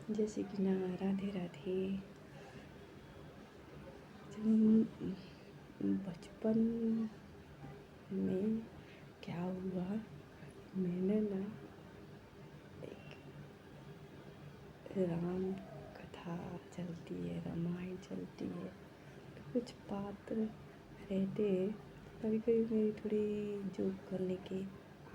जय श्री कृष्णा। राधे राधे। जब बचपन में क्या हुआ, मैंने ना एक राम कथा चलती है, रामायण चलती है, तो कुछ पात्र रहते हैं। कभी कभी मेरी थोड़ी जोक करने की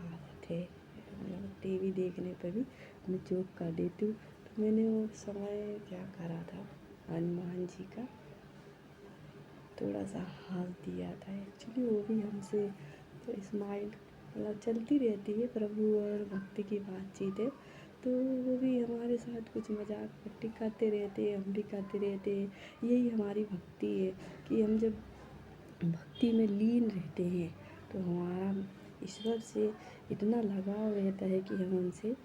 आदत है, मतलब टीवी देखने पर भी मैं जोक कर देती हूँ। तो मैंने वो समय क्या करा था, हनुमान जी का थोड़ा सा हँस दिया था। एक्चुअली वो भी हमसे तो स्माइल मतलब चलती रहती है, प्रभु और भक्ति की बातचीत है, तो वो भी हमारे साथ कुछ मजाक मस्ती करते रहते हैं, हम भी करते रहते हैं। यही हमारी भक्ति है कि हम जब भक्ति में लीन रहते हैं तो हमारा ईश्वर से इतना लगाव रहता है कि हम उनसे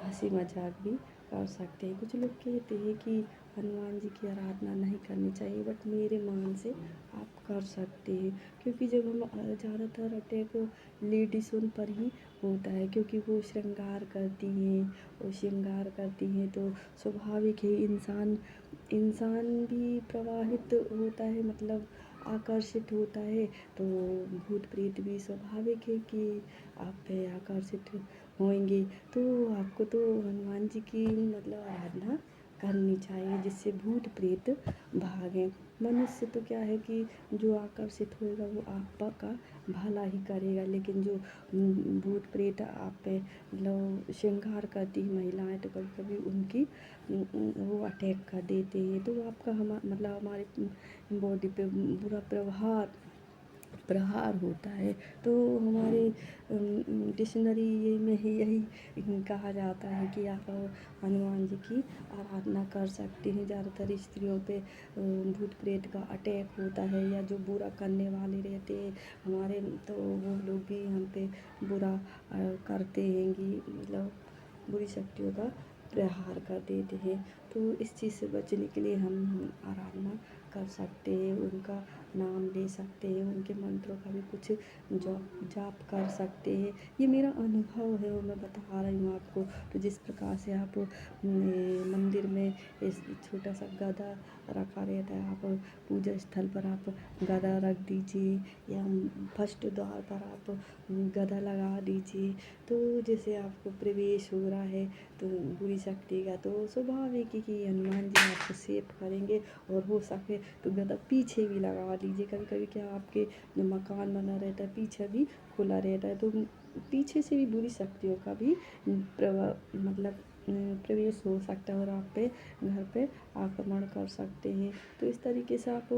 हंसी मजाक भी कर सकते हैं। कुछ लोग कहते हैं कि हनुमान जी की आराधना नहीं करनी चाहिए, बट मेरे मान से आप कर सकते हैं, क्योंकि जब हम ज़्यादातर अटैक लेडीज़ों पर ही होता है, क्योंकि वो श्रृंगार करती हैं, वो श्रृंगार करती हैं तो स्वाभाविक है इंसान इंसान भी प्रवाहित होता है, मतलब आकर्षित होता है। तो भूत प्रेत भी स्वाभाविक है कि आप पे आकर्षित होंगे। तो आपको तो हनुमान जी की मतलब आराधना करनी चाहिए, जिससे भूत प्रेत भागें। मनुष्य तो क्या है कि जो आकर्षित होएगा वो आपका भला ही करेगा, लेकिन जो भूत प्रेत आप पे मतलब श्रृंगार करती है महिलाएं, तो कभी कभी उनकी वो अटैक कर देते हैं, तो आपका मतलब हमारे बॉडी पे बुरा प्रहार होता है। तो हमारे डिक्शनरी ये में ही यही कहा जाता है कि आप हनुमान जी की आराधना कर सकते हैं। ज़्यादातर स्त्रियों पे भूत प्रेत का अटैक होता है, या जो बुरा करने वाले रहते हैं हमारे, तो वो लोग भी हम पे बुरा करते हैं कि मतलब बुरी शक्तियों का प्रहार कर देते हैं। तो इस चीज़ से बचने के लिए हम आराधना कर सकते हैं, उनका नाम ले सकते हैं, उनके मंत्रों का भी कुछ जाप कर सकते हैं। ये मेरा अनुभव है और मैं बता रही हूँ आपको। तो जिस प्रकार से आप मंदिर में इस छोटा सा गदा रखा रहता है, आप पूजा स्थल पर आप गदा रख दीजिए, या फर्स्ट द्वार पर आप गदा लगा दीजिए। तो जैसे आपको प्रवेश हो रहा है तो बुरी शक्ति का, तो स्वाभाविक है कि हनुमान जी आपको सेफ करेंगे। और हो सके तो गदा पीछे भी लगा दीजिए। कभी कभी क्या आपके जो मकान बना रहता है पीछे भी खुला रहता है, तो पीछे से भी बुरी शक्तियों का भी मतलब प्रवेश हो सकता है और आप पे घर पे आक्रमण कर सकते हैं। तो इस तरीके से आप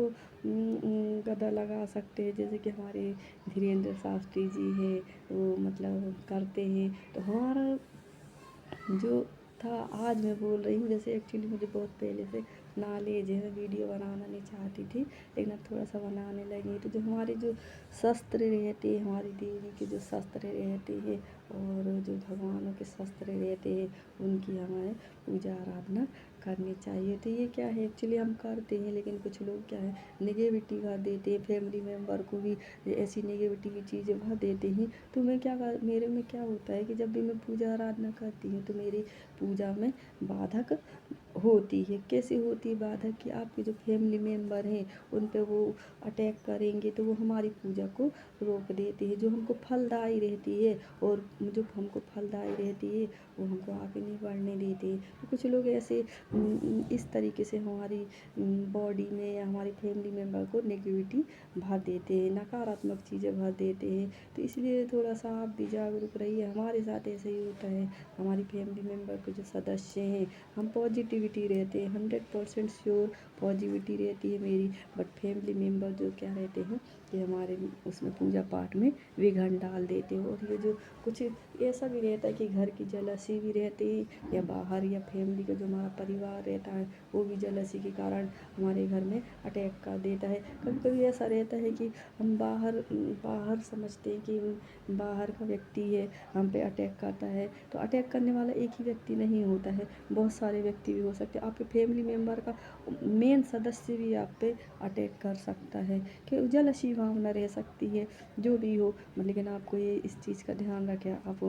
गदा लगा सकते हैं, जैसे कि हमारे धीरेन्द्र शास्त्री जी हैं, वो मतलब करते हैं। तो हमारा जो था, आज मैं बोल रही हूँ, जैसे एक्चुअली मुझे बहुत पहले से नॉलेज है, मैं वीडियो बनाना नहीं चाहती थी, लेकिन अब थोड़ा सा बनाने लगी। तो जो हमारे जो शस्त्र रहते हैं, हमारी देवी के जो शस्त्र रहते हैं और जो भगवानों के शस्त्र रहते हैं, उनकी हमें पूजा आराधना करनी चाहिए। तो ये क्या है, एक्चुअली हम करते हैं, लेकिन कुछ लोग क्या है नेगेटिविटी भर देते हैं, फैमिली मेम्बर को भी ऐसी नेगेटिव चीज़ें भर देते हैं। तो मैं क्या मेरे में क्या होता है कि जब भी मैं पूजा आराधना करती हूँ तो मेरी पूजा में बाधक होती है। कैसे होती है बाधक, कि आपके जो फैमिली मेम्बर हैं उन पे वो अटैक करेंगे, तो वो हमारी पूजा को रोक देते हैं। जो हमको फलदायी रहती है, और जो हमको फलदायी रहती है वो हमको आगे नहीं बढ़ने देते हैं। तो कुछ लोग ऐसे इस तरीके से हमारी बॉडी में या हमारी फैमिली मेम्बर को नेगेटिविटी भर देते हैं, नकारात्मक चीज़ें भर देते हैं। तो इसलिए थोड़ा सा आप भी जागरूक रहिए। हमारे साथ ऐसे ही होता है, हमारी फैमिली मेम्बर के जो सदस्य हैं, हम पॉजिटिविटी रहते हैं, 100% श्योर पॉजिटिविटी रहती है मेरी, बट फैमिली मेम्बर जो क्या रहते हैं कि हमारे उसमें पूजा पाठ में विघ्न डाल देते हैं। और ये जो कुछ ऐसा भी रहता है कि घर की जेलसी भी रहती है, या बाहर या फैमिली का जो हमारा परिवार रहता है वो भी जेलसी के कारण हमारे घर में अटैक कर देता है। कभी कभी ऐसा रहता है कि हम बाहर बाहर समझते हैं कि बाहर का व्यक्ति है, हम पे अटैक करता है, तो अटैक करने वाला एक ही व्यक्ति नहीं होता है, बहुत सारे व्यक्ति भी हो सकते हैं। आपके फैमिली मेम्बर का मेन सदस्य भी आप पे अटैक कर सकता है, कि जलसी भावना रह सकती है, जो भी हो। लेकिन आपको ये इस चीज़ का ध्यान रखें, आप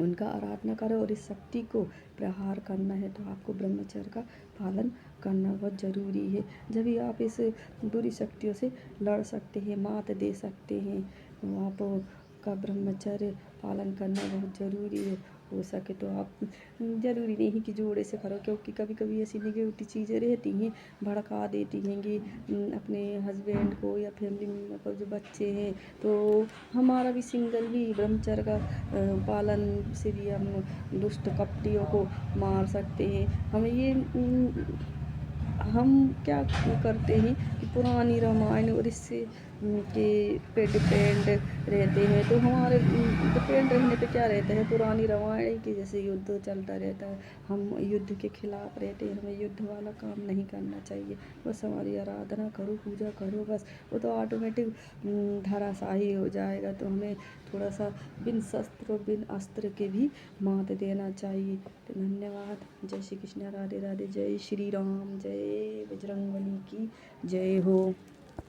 उनका आराधना करो और इस शक्ति को प्रहार करना है तो आपको ब्रह्मचर्य का पालन करना बहुत ज़रूरी है। जब भी आप इस बुरी शक्तियों से लड़ सकते हैं, मात दे सकते हैं। तो आप का ब्रह्मचर्य पालन करना बहुत ज़रूरी है। हो सके तो आप ज़रूरी नहीं कि जोड़े से करो, क्योंकि कभी कभी ऐसी निगेटिव चीज़ें रहती हैं, भड़का देती हैं कि अपने हस्बैंड को या फैमिली मेम्बर को, जो बच्चे हैं। तो हमारा भी सिंगल ही ब्रह्मचर्य का पालन से भी हम दुष्ट कपटियों को मार सकते हैं। हमें ये हम क्या करते हैं कि पुरानी रामायण और इससे के पे डिपेंड रहते हैं। तो हमारे डिपेंड रहने पे क्या रहता है, पुरानी रामायण की जैसे युद्ध चलता रहता है, हम युद्ध के खिलाफ रहते हैं। हमें युद्ध वाला काम नहीं करना चाहिए। बस हमारी आराधना करो, पूजा करो, बस वो तो ऑटोमेटिक धराशायी हो जाएगा। तो हमें थोड़ा सा बिन शस्त्र बिन अस्त्र के भी मात देना चाहिए। तो धन्यवाद। जय श्री कृष्ण, राधे राधे, जय श्री राम, जय बजरंगबली की जय हो।